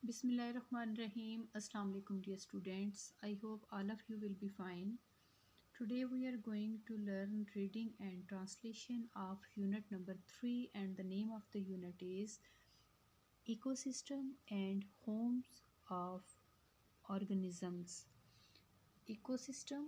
Bismillahirrahmanirrahim. Assalamu alaikum dear students. I hope all of you will be fine. Today we are going to learn reading and translation of unit number 3, and the name of the unit is Ecosystem and Homes of Organisms. Ecosystem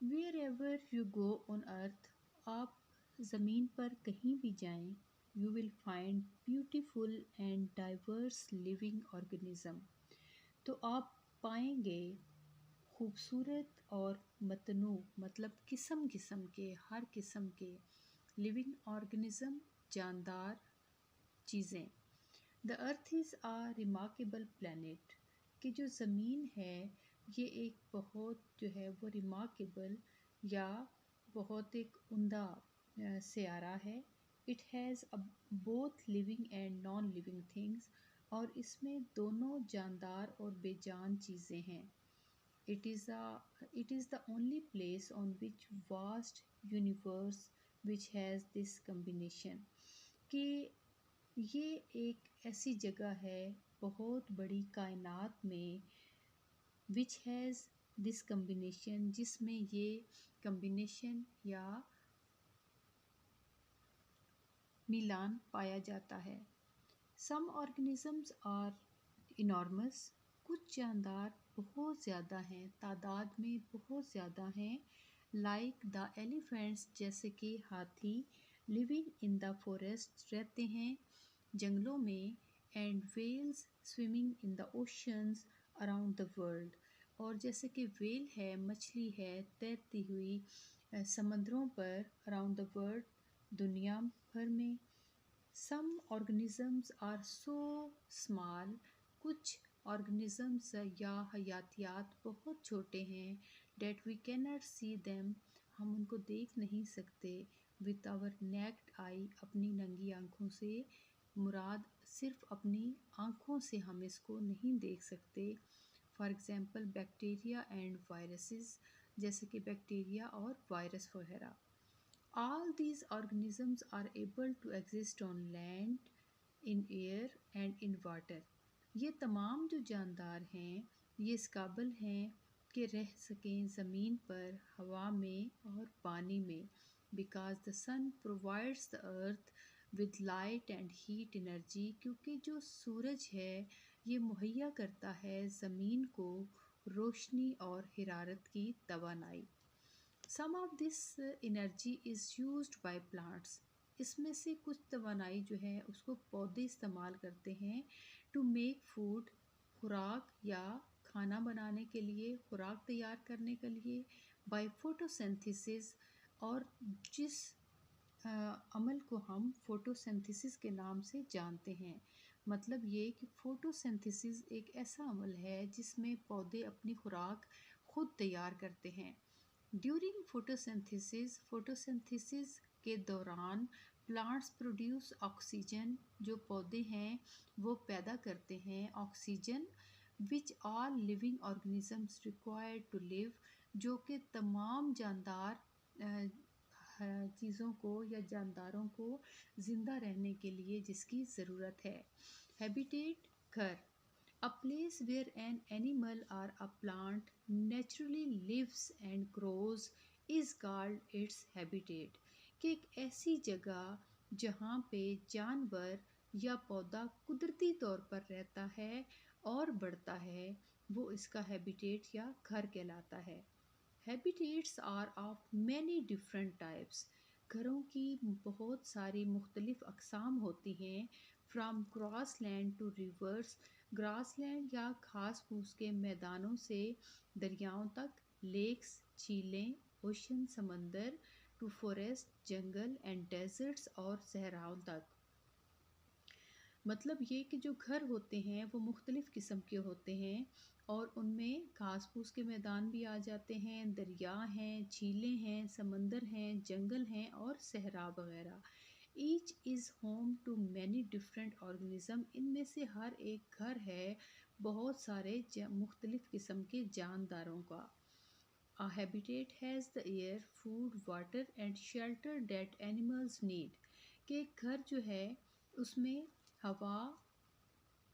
Wherever you go on earth, آپ زمین پر کہیں بھی جائیں, you will find beautiful and diverse living organism. تو آپ پائیں گے خوبصورت اور متنوع مطلب قسم کے ہر قسم کے living organism جاندار چیزیں. The earth is a remarkable planet. کہ جو زمین ہے یہ ایک بہت جو ہے وہ ریمارکیبل یا بہت ایک عمدہ سیارہ ہے. It has both living and non living things. اور اس میں دونوں جاندار اور بے جان چیزیں ہیں. It is the only place on which vast universe which has this combination. کہ یہ ایک ایسی جگہ ہے بہت بڑی کائنات میں which has this combination جس میں یہ کمبینیشن یا میلان پایا جاتا ہے. Some organisms are enormous. کچھ جاندار بہت زیادہ ہیں, تعداد میں بہت زیادہ ہیں. Like the elephants جیسے کہ ہاتھی. Living in the forest رہتے ہیں جنگلوں میں. And whales swimming in the oceans around the world. اور جیسے کہ ویل ہے, مچھلی ہے تیرتی ہوئی سمندروں پر around the world دنیا بھر میں. Some organisms are so small. کچھ organisms یا حیاتیات بہت چھوٹے ہیں that we cannot see them. ہم ان کو دیکھ نہیں سکتے with our naked eye. اپنی ننگی آنکھوں سے مراد صرف اپنی آنکھوں سے ہم اس کو نہیں دیکھ سکتے. For example bacteria and viruses جیسے کہ بیکٹیریا اور وائرس وغیرہ. All these organisms are able to exist on land, in air and in water. یہ تمام جو جاندار ہیں یہ اس قابل ہیں کہ رہ سکیں زمین پر, ہوا میں اور پانی میں. Because the sun provides the earth with light and heat energy. کیونکہ جو سورج ہے یہ مہیا کرتا ہے زمین کو روشنی اور حرارت کی توانائی. Some of this energy is used by plants. اس میں سے کچھ توانائی جو ہے اس کو پودے استعمال کرتے ہیں ٹو میک فوڈ, خوراک یا کھانا بنانے کے لیے, خوراک تیار کرنے کے لیے. بائی فوٹوسینتھیسس, اور جس عمل کو ہم فوٹوسینتھیسس کے نام سے جانتے ہیں. مطلب یہ کہ فوٹوسینتھیسس ایک ایسا عمل ہے جس میں پودے اپنی خوراک خود تیار کرتے ہیں. ڈیورنگ فوٹوسینتھیسس کے دوران پلانٹس پروڈیوس آکسیجن. جو پودے ہیں وہ پیدا کرتے ہیں oxygen which all living organisms required to live. جو کہ تمام جاندار چیزوں کو یا جانداروں کو زندہ رہنے کے لیے جس کی ضرورت ہے. ہیبیٹیٹ گھر. A place where an animal or a plant naturally lives and grows is called its habitat. کہ ایک ایسی جگہ جہاں پہ جانور یا پودا قدرتی طور پر رہتا ہے اور بڑھتا ہے وہ اس کا ہیبیٹیٹ یا گھر کہلاتا ہے. Habitats are of many different types. گھروں کی بہت ساری مختلف اقسام ہوتی ہیں. From grassland to rivers. Grassland یا گھاس پھوس کے میدانوں سے دریاؤں تک. لیکس جھیلیں, اوشن سمندر. ٹو فوریسٹ جنگل اینڈ ڈیزرٹس اور صحراؤں تک. مطلب یہ کہ جو گھر ہوتے ہیں وہ مختلف قسم کے ہوتے ہیں اور ان میں گھاس پھوس کے میدان بھی آ جاتے ہیں, دریا ہیں, جھیلیں ہیں, سمندر ہیں, جنگل ہیں اور صحرا وغیرہ. Each is home to many different organism. ان میں سے ہر ایک گھر ہے بہت سارے مختلف قسم کے جانداروں کا. A habitat has the air, food, water and shelter that animals need. کہ ایک گھر جو ہے اس میں ہوا،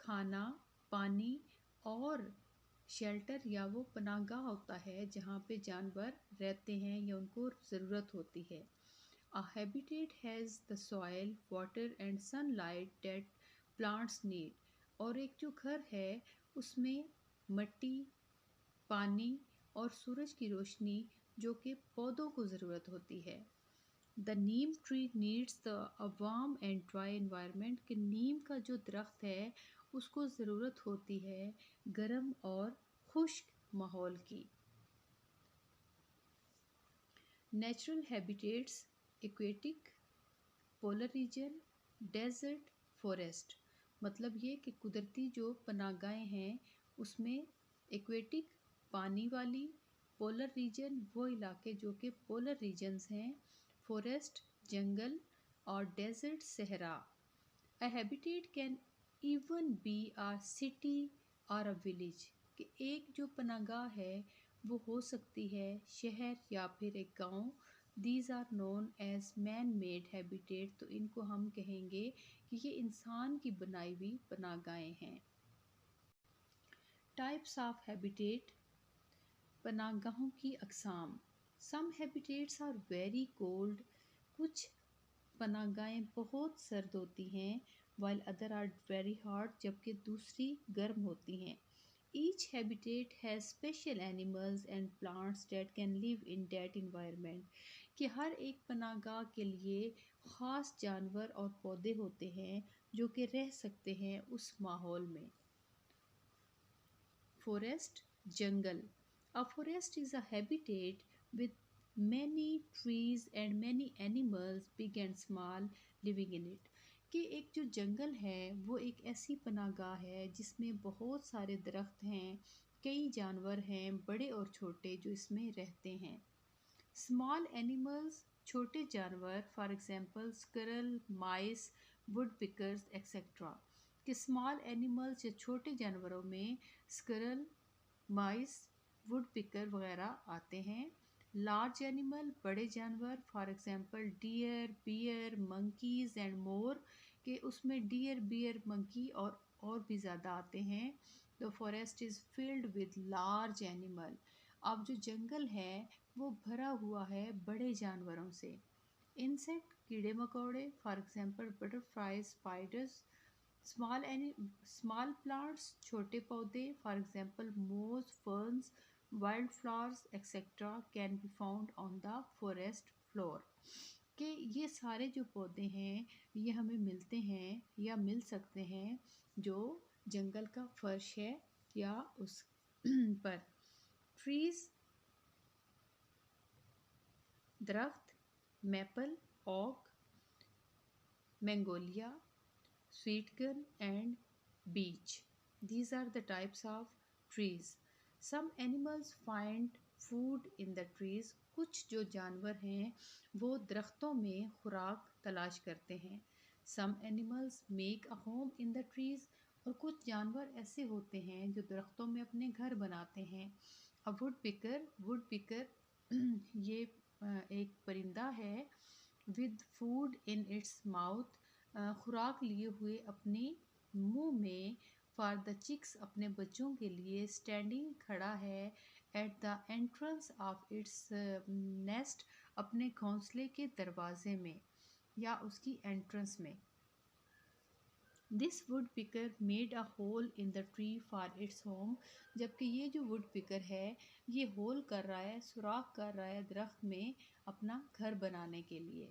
کھانا، پانی اور شیلٹر یا وہ پناہ گاہ ہوتا ہے جہاں پہ جانور رہتے ہیں یا ان کو ضرورت ہوتی ہے. A habitat has the soil, water and sunlight that plants need. اور ایک جو گھر ہے اس میں مٹی، پانی اور سورج کی روشنی جو کہ پودوں کو ضرورت ہوتی ہے. The neem tree needs a warm and dry environment. کہ نیم کا جو درخت ہے اس کو ضرورت ہوتی ہے گرم اور خشک ماحول کی. Natural habitats: aquatic, polar region, desert, forest. مطلب یہ کہ قدرتی جو پناہ گاہیں ہیں اس میں ایکویٹک پانی والی، پولر ریجن وہ علاقے جو کہ پولر ریجنز ہیں، فورسٹ جنگل اور ڈیزرٹ صحرا. A habitat can even be a city or a village. کہ ایک جو پناہ گاہ ہے وہ ہو سکتی ہے شہر یا پھر ایک گاؤں. These are known as man-made habitat. تو ان کو ہم کہیں گے کہ یہ انسان کی بنائی ہوئی پناہ گاہیں ہیں. Types of habitat: پناہ گاہوں کی اقسام. Some habitats are very cold. کچھ پناہ گاہیں بہت سرد ہوتی ہیں. while other are very hot. جبکہ دوسری گرم ہوتی ہیں. Each habitat has special animals and plants that can live in that environment. کہ ہر ایک پناہ گاہ کے لیے خاص جانور اور پودے ہوتے ہیں جو کہ رہ سکتے ہیں اس ماحول میں. فورسٹ جنگل. A forest is a habitat with many trees and many animals big and small living in it. کہ ایک جو جنگل ہے وہ ایک ایسی پناہ گاہ ہے جس میں بہت سارے درخت ہیں، کئی جانور ہیں بڑے اور چھوٹے جو اس میں رہتے ہیں. اسمال اینیملز چھوٹے جانور، for example squirrel, mice, woodpeckers etcetera. کہ اسمال اینیملز یا چھوٹے جانوروں میں اسکرل، مائس، وڈ پکر وغیرہ آتے ہیں. لارج اینیمل بڑے جانور، for example deer, bear, monkeys and more. کہ اس میں ڈیئر، بیئر، منکی اور بھی زیادہ آتے ہیں. The forest is filled with large animal. اب جو جنگل ہے وہ بھرا ہوا ہے بڑے جانوروں سے. انسیکٹ کیڑے مکوڑے، for example butterfly, spiders. Small plants چھوٹے پودے، for example moss, ferns, wild flowers etcetera can be found on the forest floor. کہ یہ سارے جو پودے ہیں یہ ہمیں ملتے ہیں یا مل سکتے ہیں جو جنگل کا فرش ہے یا اس پر. ٹریز درخت، maple, oak, magnolia, sweet gum and beech. These are the types of trees. Some animals find food in the trees. کچھ جو جانور ہیں وہ درختوں میں خوراک تلاش کرتے ہیں. Some animals make a home in the trees. اور کچھ جانور ایسے ہوتے ہیں جو درختوں میں اپنے گھر بناتے ہیں. A woodpecker یہ ایک پرندہ ہے. with food in its mouth. خوراک لیے ہوئے اپنے منہ میں. فار دا چکس اپنے بچوں کے لیے. اسٹینڈنگ کھڑا ہے. At the entrance of its nest اپنے گھونسلے کے دروازے میں یا اس کی انٹرنس میں. This would پکر made a whole in the tree for its home. جبکہ یہ جو وڈ پکر ہے یہ ہول کر رہا ہے، سوراخ کر رہا ہے درخت میں اپنا گھر بنانے کے لیے.